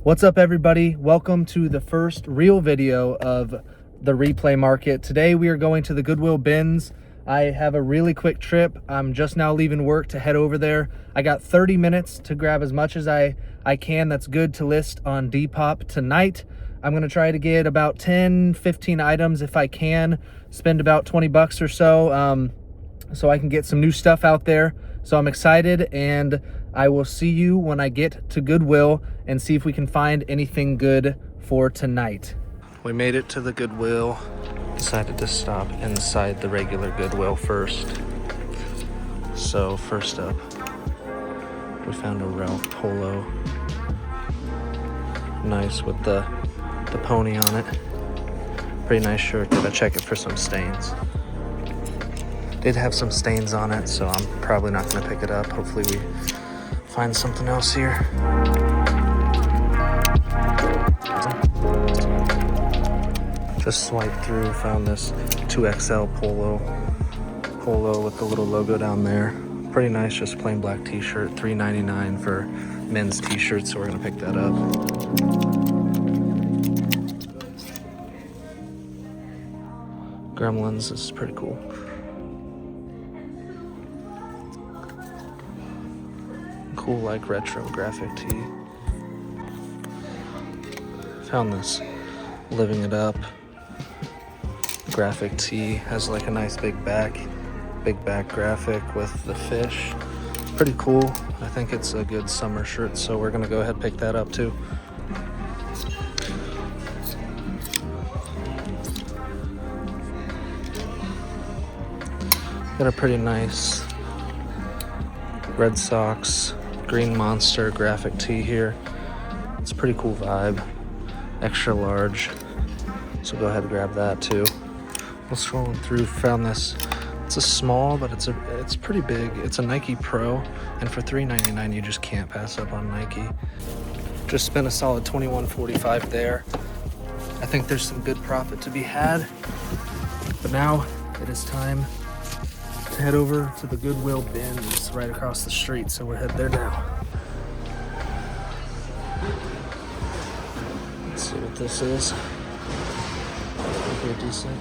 What's up, everybody? Welcome to the first real video of the replay market. Today we are going to the Goodwill bins. I have a really quick trip. I'm just now leaving work to head over there. I got 30 minutes to grab as much as I can that's good to list on Depop tonight. I'm gonna try to get about 10-15 items if I can, spend about 20 bucks or so, so I can get some new stuff out there. So I'm excited, and I will see you when I get to Goodwill and see if we can find anything good for tonight. We made it to the Goodwill. Decided to stop inside the regular Goodwill first. So first up, we found a Ralph Polo. Nice with the pony on it. Pretty nice shirt. Gotta check it for some stains. Did have some stains on it, so I'm probably not gonna pick it up. Hopefully we find something else here. Just swiped through, found this 2XL polo with the little logo down there. Pretty nice, just plain black t-shirt, $3.99 for men's t-shirts, so we're gonna pick that up. Gremlins, this is pretty cool. Cool, like retro graphic tee. Found this Living It Up graphic tee. Has like a nice big back graphic with the fish. Pretty cool. I think it's a good summer shirt, so we're gonna go ahead and pick that up too. Got a pretty nice Red Sox Green Monster graphic tee here. It's a pretty cool vibe. Extra large. So go ahead and grab that too. We're scrolling through, found this. It's a small, but it's pretty big. It's a Nike Pro, and for $3.99 you just can't pass up on Nike. Just spent a solid $21.45 there. I think there's some good profit to be had. But now it is time to head over to the Goodwill bins right across the street, so we're headed there now. Let's see what this is. Pretty decent.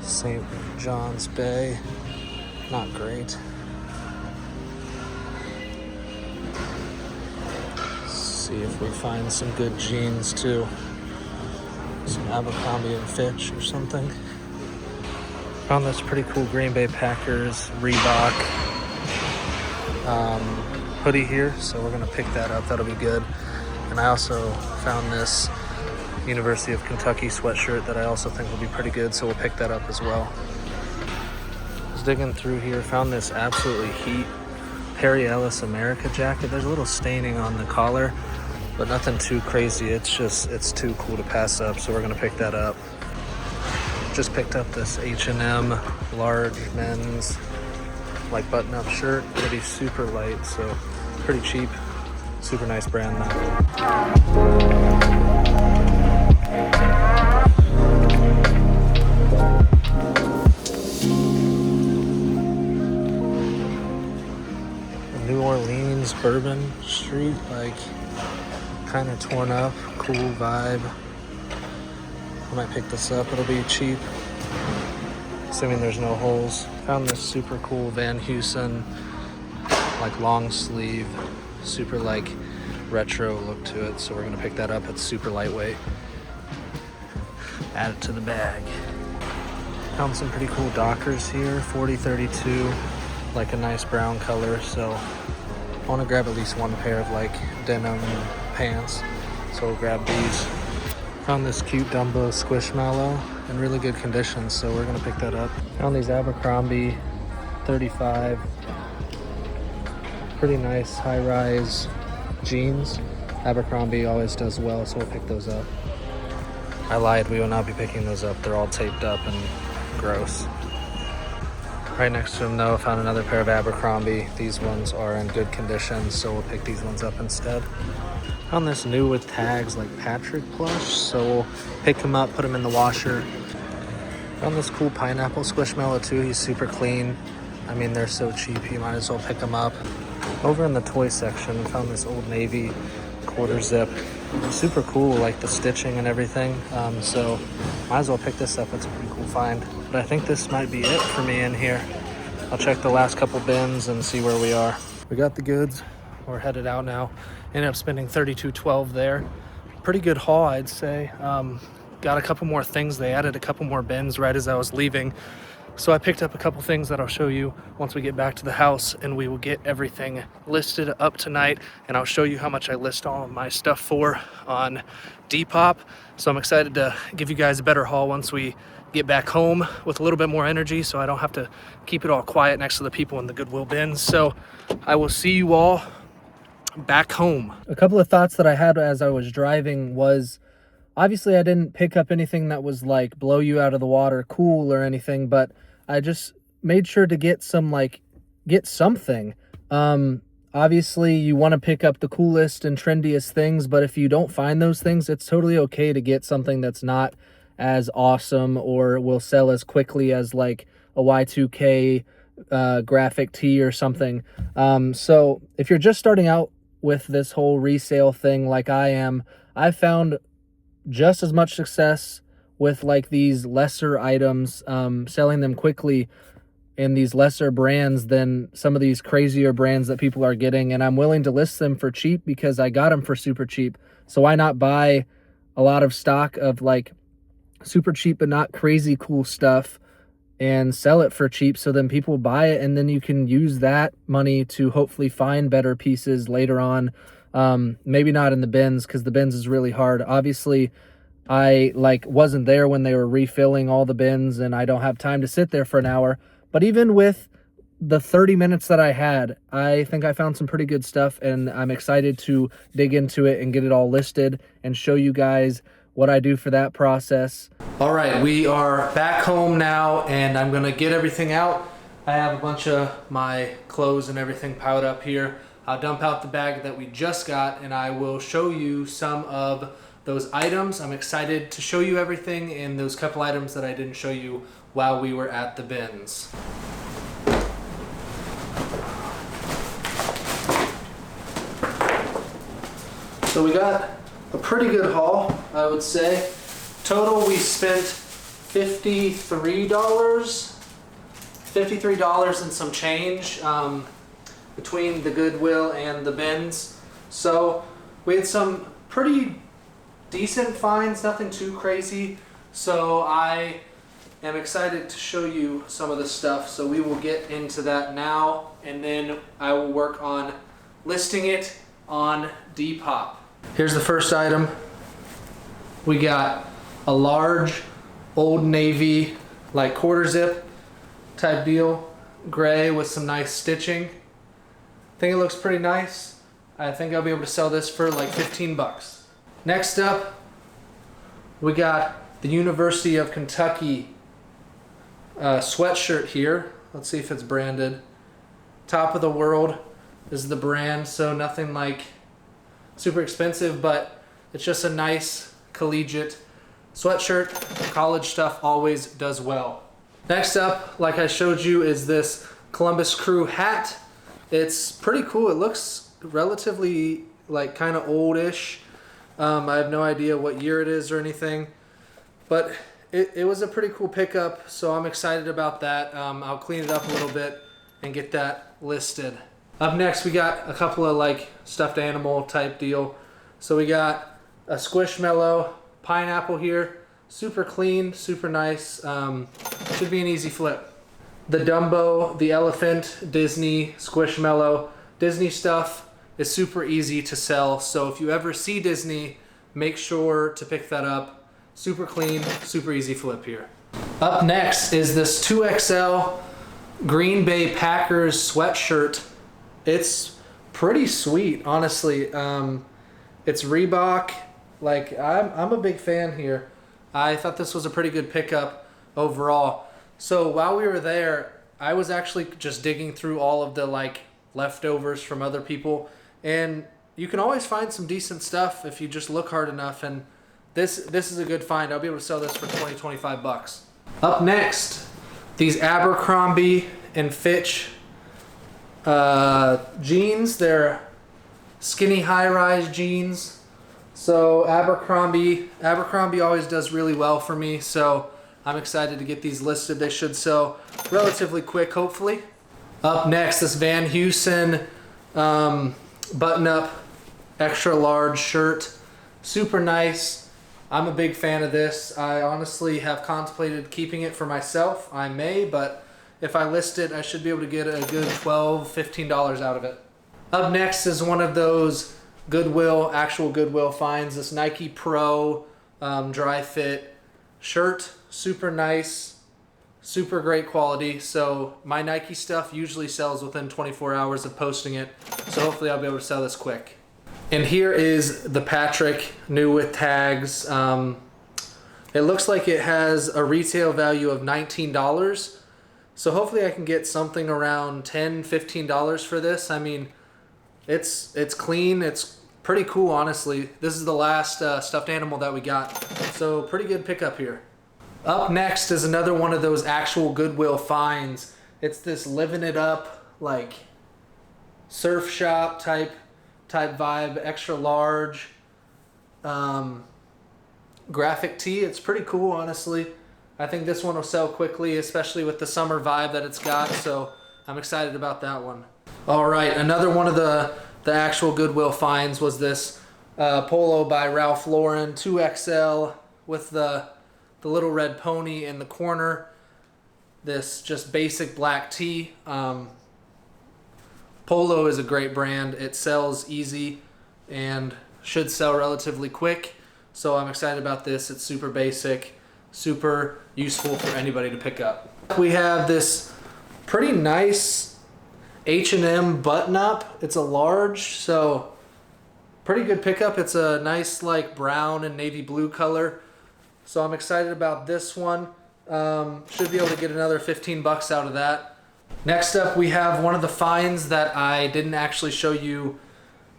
St. John's Bay, not great. Let's see if we find some good jeans too. Some Abercrombie and Fitch or something. Found this pretty cool Green Bay Packers Reebok hoodie here, so we're gonna pick that up. That'll be good. And I also found this University of Kentucky sweatshirt that I also think will be pretty good, so we'll pick that up as well. Was digging through here, found this absolutely heat Perry Ellis America jacket. There's a little staining on the collar, but nothing too crazy. It's too cool to pass up, so we're gonna pick that up. Just picked up this H&M large men's like button-up shirt. It'll be super light, so pretty cheap. Super nice brand though. New Orleans Bourbon Street, like kind of torn up, cool vibe. I might pick this up, it'll be cheap, assuming there's no holes. Found this super cool Van Heusen, like long sleeve, super like retro look to it, so we're gonna pick that up. It's super lightweight. Add it to the bag. Found some pretty cool Dockers here, 4032, like a nice brown color, so I wanna grab at least one pair of like denim pants, so we'll grab these. Found this cute Dumbo Squishmallow in really good condition, so we're gonna pick that up. Found these Abercrombie 35, pretty nice high-rise jeans. Abercrombie always does well, so we'll pick those up. I lied, we will not be picking those up. They're all taped up and gross. Right next to them though, found another pair of Abercrombie. These ones are in good condition, so we'll pick these ones up instead. Found this new with tags like Patrick plush, so we'll pick him up, put him in the washer. Found this cool pineapple Squishmallow too. He's super clean. I mean, they're so cheap, you might as well pick them up. Over in the toy section, I found this Old Navy quarter zip. Super cool, like the stitching and everything. So might as well pick this up. It's a pretty cool find. But I think this might be it for me in here. I'll check the last couple bins and see where we are. We got the goods. We're headed out now. Ended up spending $32.12 there. Pretty good haul, I'd say. Got a couple more things. They added a couple more bins right as I was leaving. So I picked up a couple things that I'll show you once we get back to the house, and we will get everything listed up tonight, and I'll show you how much I list all of my stuff for on Depop. So I'm excited to give you guys a better haul once we get back home with a little bit more energy, so I don't have to keep it all quiet next to the people in the Goodwill bins. So I will see you all back home. A couple of thoughts that I had as I was driving was, obviously I didn't pick up anything that was like blow you out of the water cool or anything, but I just made sure to get something. Obviously you want to pick up the coolest and trendiest things, but if you don't find those things, it's totally okay to get something that's not as awesome or will sell as quickly as like a Y2K graphic tee or something. So if you're just starting out with this whole resale thing like I am, I found just as much success with like these lesser items, selling them quickly in these lesser brands than some of these crazier brands that people are getting. And I'm willing to list them for cheap because I got them for super cheap. So why not buy a lot of stock of like super cheap but not crazy cool stuff and sell it for cheap, so then people buy it, and then you can use that money to hopefully find better pieces later on. Maybe not in the bins, because the bins is really hard. Obviously I wasn't there when they were refilling all the bins, and I don't have time to sit there for an hour. But even with the 30 minutes that I had, I think I found some pretty good stuff, and I'm excited to dig into it and get it all listed and show you guys what I do for that process. All right, we are back home now, and I'm gonna get everything out. I have a bunch of my clothes and everything piled up here. I'll dump out the bag that we just got, and I will show you some of those items. I'm excited to show you everything and those couple items that I didn't show you while we were at the bins. So we got a pretty good haul, I would say. Total, we spent $53 and some change between the Goodwill and the bins. So we had some pretty decent finds, nothing too crazy. So I am excited to show you some of the stuff. So we will get into that now, and then I will work on listing it on Depop. Here's the first item. We got a large Old Navy, like quarter zip type deal, gray with some nice stitching. I think it looks pretty nice. I think I'll be able to sell this for like 15 bucks. Next up, we got the University of Kentucky sweatshirt here. Let's see if it's branded. Top of the World is the brand, so nothing like super expensive, but it's just a nice collegiate sweatshirt. College stuff always does well. Next up, like I showed you, is this Columbus Crew hat. It's pretty cool. It looks relatively like kind of oldish. I have no idea what year it is or anything, but it was a pretty cool pickup, so I'm excited about that. I'll clean it up a little bit and get that listed. Up next, we got a couple of like stuffed animal type deal. So we got a Squishmallow pineapple here. Super clean, super nice. Should be an easy flip. The Dumbo, the elephant, Disney Squishmallow. Disney stuff is super easy to sell. So if you ever see Disney, make sure to pick that up. Super clean, super easy flip here. Up next is this 2XL Green Bay Packers sweatshirt. It's pretty sweet, honestly. It's Reebok. Like, I'm a big fan here. I thought this was a pretty good pickup overall. So while we were there, I was actually just digging through all of the like leftovers from other people, and you can always find some decent stuff if you just look hard enough, and this is a good find. I'll be able to sell this for 20-25 bucks. Up next, these Abercrombie and Fitch Jeans. They're skinny high-rise jeans. So Abercrombie always does really well for me, so I'm excited to get these listed. They should sell relatively quick, hopefully. Up next, this Van Heusen button-up extra large shirt. Super nice. I'm a big fan of this. I honestly have contemplated keeping it for myself. I may, but if I list it, I should be able to get a good $12, $15 out of it. Up next is one of those actual Goodwill finds. This Nike Pro dry fit shirt. Super nice, super great quality. So my Nike stuff usually sells within 24 hours of posting it. So hopefully I'll be able to sell this quick. And here is the Patrick, new with tags. It looks like it has a retail value of $19. So hopefully I can get something around $10, $15 for this. I mean, it's clean. It's pretty cool, honestly. This is the last stuffed animal that we got. So pretty good pickup here. Up next is another one of those actual Goodwill finds. It's this living it up, like surf shop type vibe, extra large graphic tee. It's pretty cool, honestly. I think this one will sell quickly, especially with the summer vibe that it's got, so I'm excited about that one. All right, another one of the actual Goodwill finds was this polo by Ralph Lauren, 2XL, with the little red pony in the corner. This just basic black tee. Polo is a great brand. It sells easy and should sell relatively quick. So I'm excited about this. It's super basic, super useful for anybody to pick up. We have this pretty nice H&M button up. It's a large, so pretty good pickup. It's a nice like brown and navy blue color. So I'm excited about this one. Should be able to get another 15 bucks out of that. Next up, we have one of the finds that I didn't actually show you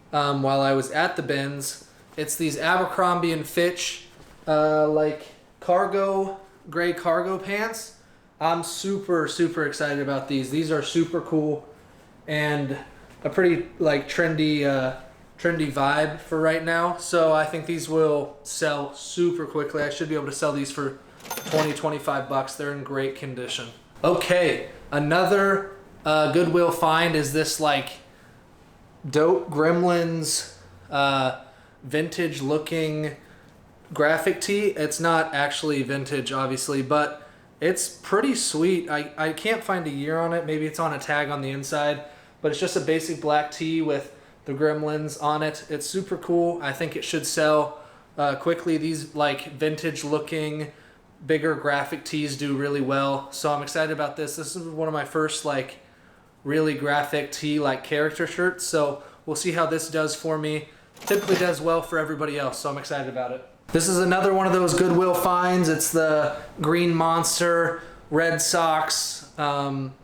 while I was at the bins. It's these Abercrombie and Fitch like gray cargo pants. I'm super excited about these. These are super cool and a pretty like trendy vibe for right now. So I think these will sell super quickly. I should be able to sell these for 20, 25 bucks. They're in great condition. Okay, another Goodwill find is this like dope Gremlins vintage looking graphic tee. It's not actually vintage, obviously, but it's pretty sweet. I can't find a year on it. Maybe it's on a tag on the inside, but it's just a basic black tee with the Gremlins on it. It's super cool. I think it should sell quickly. These like vintage looking bigger graphic tees do really well, so I'm excited about this. This is one of my first like really graphic tee like character shirts, so we'll see how this does for me. Typically does well for everybody else, so I'm excited about it. This is another one of those Goodwill finds. It's the Green Monster Red Sox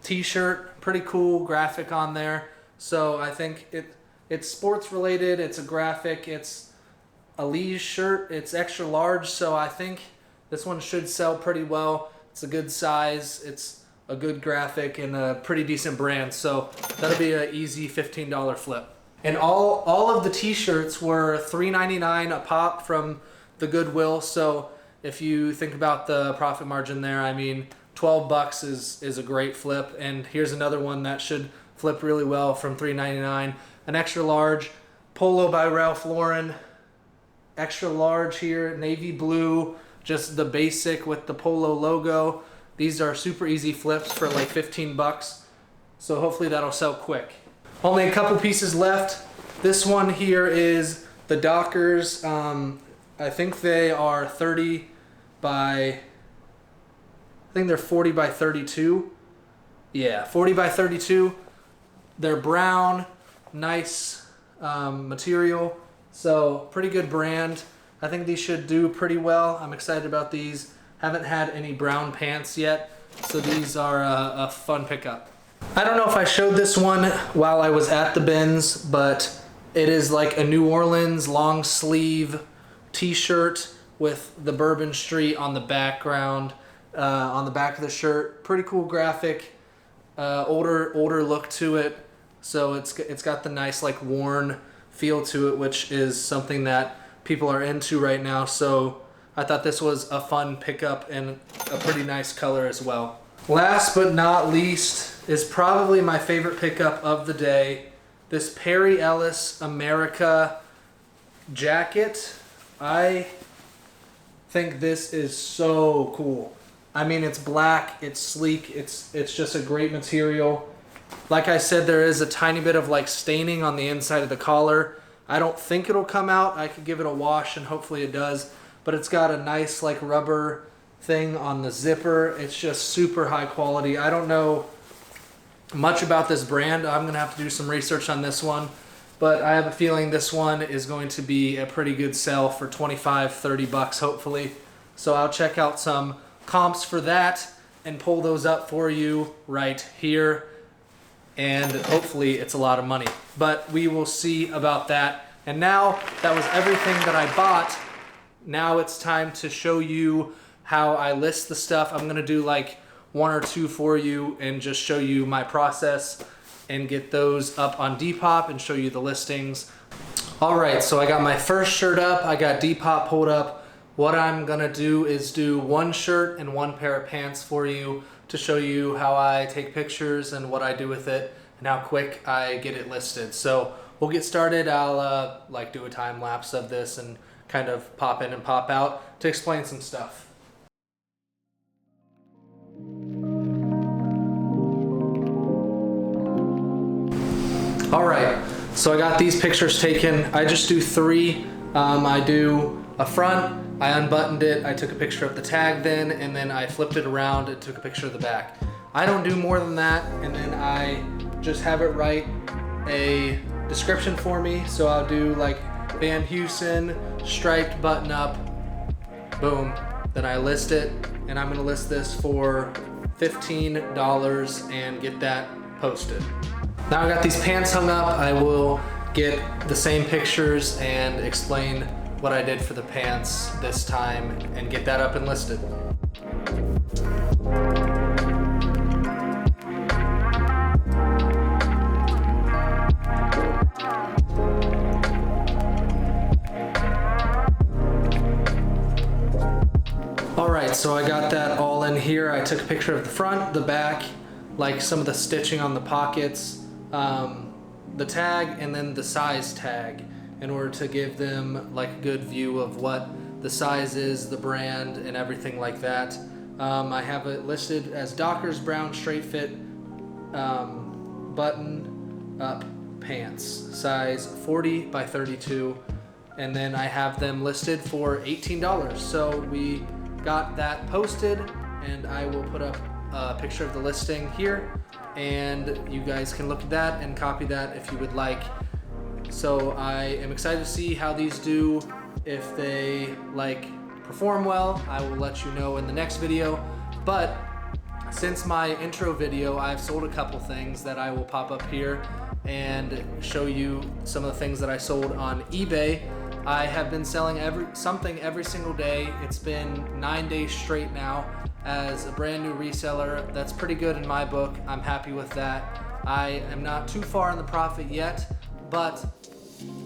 t-shirt. Pretty cool graphic on there. So I think it's sports related, it's a graphic, it's a Lee's shirt, it's extra large, so I think this one should sell pretty well. It's a good size, it's a good graphic, and a pretty decent brand. So that'll be an easy $15 flip. And all of the t-shirts were $3.99 a pop from the Goodwill. So if you think about the profit margin there, I mean, 12 bucks is a great flip. And here's another one that should flip really well from $3.99. An extra large polo by Ralph Lauren. Extra large here, navy blue. Just the basic with the polo logo. These are super easy flips for like 15 bucks. So hopefully that'll sell quick. Only a couple pieces left. This one here is the Dockers. I think they are 30 by, I think they're 40 by 32. Yeah, 40 by 32. They're brown, nice material. So pretty good brand. I think these should do pretty well. I'm excited about these. Haven't had any brown pants yet, so these are a fun pickup. I don't know if I showed this one while I was at the bins, but it is like a New Orleans long sleeve t-shirt with the Bourbon Street on the background, on the back of the shirt. Pretty cool graphic, older look to it. So it's got the nice like worn feel to it, which is something that people are into right now. So I thought this was a fun pickup and a pretty nice color as well. Last but not least is probably my favorite pickup of the day. This Perry Ellis America jacket. I think this is so cool. I mean, it's black, it's sleek, it's just a great material. Like I said, there is a tiny bit of like staining on the inside of the collar. I don't think it'll come out. I could give it a wash and hopefully it does. But it's got a nice like rubber thing on the zipper. It's just super high quality. I don't know much about this brand. I'm gonna have to do some research on this one, but I have a feeling this one is going to be a pretty good sell for 25, 30 bucks hopefully. So I'll check out some comps for that and pull those up for you right here. And hopefully it's a lot of money, but we will see about that. And now that was everything that I bought. Now it's time to show you how I list the stuff. I'm gonna do like one or two for you and just show you my process and get those up on Depop and show you the listings. All right, so I got my first shirt up. I got Depop pulled up. What I'm gonna do is do one shirt and one pair of pants for you to show you how I take pictures and what I do with it and how quick I get it listed. So we'll get started. I'll like do a time lapse of this and kind of pop in and pop out to explain some stuff. All right, so I got these pictures taken. I just do three. I do a front, I unbuttoned it, I took a picture of the tag then, and then I flipped it around and took a picture of the back. I don't do more than that, and then I just have it write a description for me. So I'll do like Van Heusen, striped button up, boom. Then I list it, and I'm gonna list this for $15 and get that posted. Now I got these pants hung up. I will get the same pictures and explain what I did for the pants this time and get that up and listed. All right, so I got that all in here. I took a picture of the front, the back, like some of the stitching on the pockets, the tag, and then the size tag in order to give them like a good view of what the size is, the brand, and everything like that. I have it listed as Dockers brown straight fit button up pants, size 40 by 32, and then I have them listed for $18. So we got that posted, and I will put up a picture of the listing here, and you guys can look at that and copy that if you would like. So I am excited to see how these do. If they like perform well, I will let you know in the next video. But since my intro video, I've sold a couple things that I will pop up here and show you some of the things that I sold on eBay. I have been selling something every single day. It's been 9 days straight now as a brand new reseller. That's pretty good in my book. I'm happy with that. I am not too far in the profit yet, but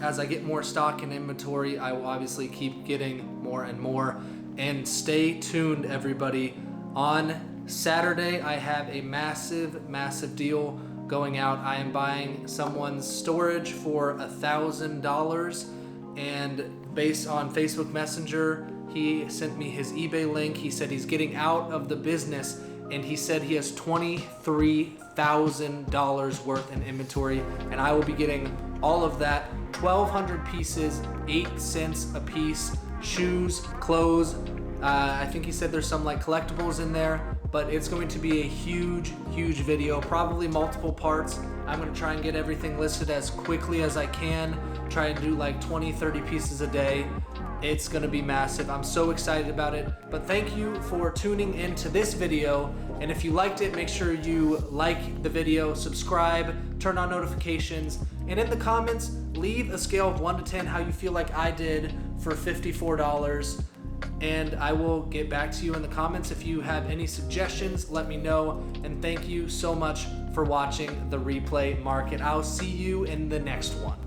as I get more stock and inventory, I will obviously keep getting more and more. And stay tuned, everybody. On Saturday, I have a massive deal going out. I am buying someone's storage for $1,000, and based on Facebook Messenger, he sent me his eBay link. He said he's getting out of the business, and he said he has $23,000 worth in inventory, and I will be getting all of that. 1,200 pieces, 8 cents a piece, shoes, clothes. I think he said there's some like collectibles in there, but it's going to be a huge video, probably multiple parts. I'm gonna try and get everything listed as quickly as I can, try and do like 20-30 pieces a day. It's gonna be massive. I'm so excited about it. But thank you for tuning into this video. And if you liked it, make sure you like the video, subscribe, turn on notifications, and in the comments, leave a scale of 1 to 10 how you feel like I did for $54. And I will get back to you in the comments. If you have any suggestions, let me know. And thank you so much for watching the replay market. I'll see you in the next one.